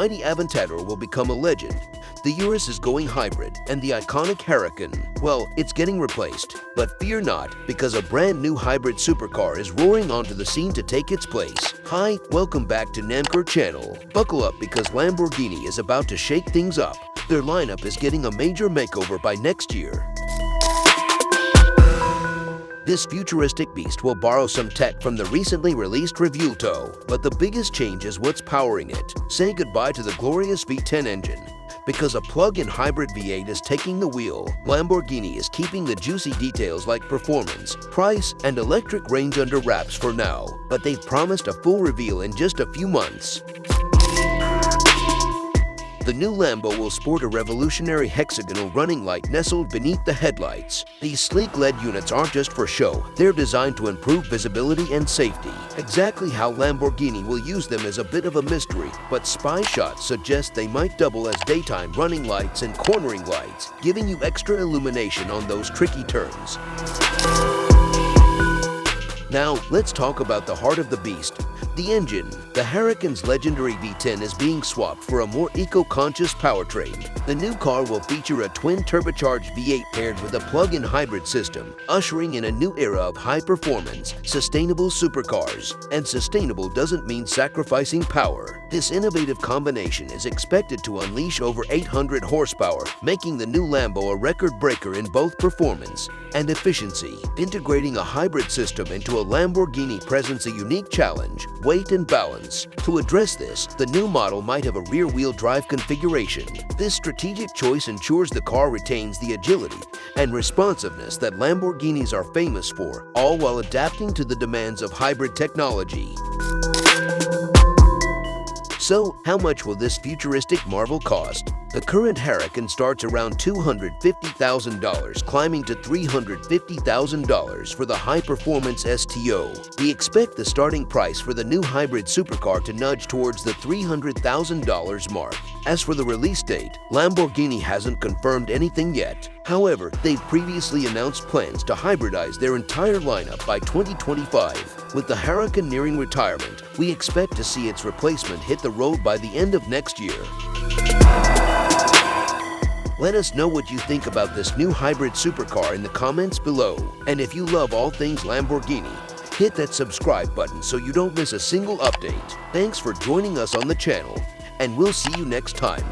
mighty Aventador will become a legend. The Urus is going hybrid, and the iconic Huracan, well, it's getting replaced. But fear not, because a brand new hybrid supercar is roaring onto the scene to take its place. Hi, welcome back to NamCar channel. Buckle up because Lamborghini is about to shake things up. Their lineup is getting a major makeover by next year. This futuristic beast will borrow some tech from the recently released Revuelto, but the biggest change is what's powering it. Say goodbye to the glorious V10 engine. Because a plug-in hybrid V8 is taking the wheel, Lamborghini is keeping the juicy details like performance, price, and electric range under wraps for now, but they've promised a full reveal in just a few months. The new Lambo will sport a revolutionary hexagonal running light nestled beneath the headlights. These sleek LED units aren't just for show, they're designed to improve visibility and safety. Exactly how Lamborghini will use them is a bit of a mystery, but spy shots suggest they might double as daytime running lights and cornering lights, giving you extra illumination on those tricky turns. Now, let's talk about the heart of the beast, the engine. The Huracan's legendary V10 is being swapped for a more eco-conscious powertrain. The new car will feature a twin-turbocharged V8 paired with a plug-in hybrid system, ushering in a new era of high-performance, sustainable supercars. And sustainable doesn't mean sacrificing power. This innovative combination is expected to unleash over 800 horsepower, making the new Lambo a record breaker in both performance and efficiency. Integrating a hybrid system into a Lamborghini presents a unique challenge: weight and balance. To address this, the new model might have a rear-wheel drive configuration. This strategic choice ensures the car retains the agility and responsiveness that Lamborghinis are famous for, all while adapting to the demands of hybrid technology. So, how much will this futuristic marvel cost? The current Huracan starts around $250,000, climbing to $350,000 for the high-performance STO. We expect the starting price for the new hybrid supercar to nudge towards the $300,000 mark. As for the release date, Lamborghini hasn't confirmed anything yet. However, they've previously announced plans to hybridize their entire lineup by 2025. With the Huracan nearing retirement, we expect to see its replacement hit the road by the end of next year. Let us know what you think about this new hybrid supercar in the comments below. And if you love all things Lamborghini, hit that subscribe button so you don't miss a single update. Thanks for joining us on the channel, and we'll see you next time.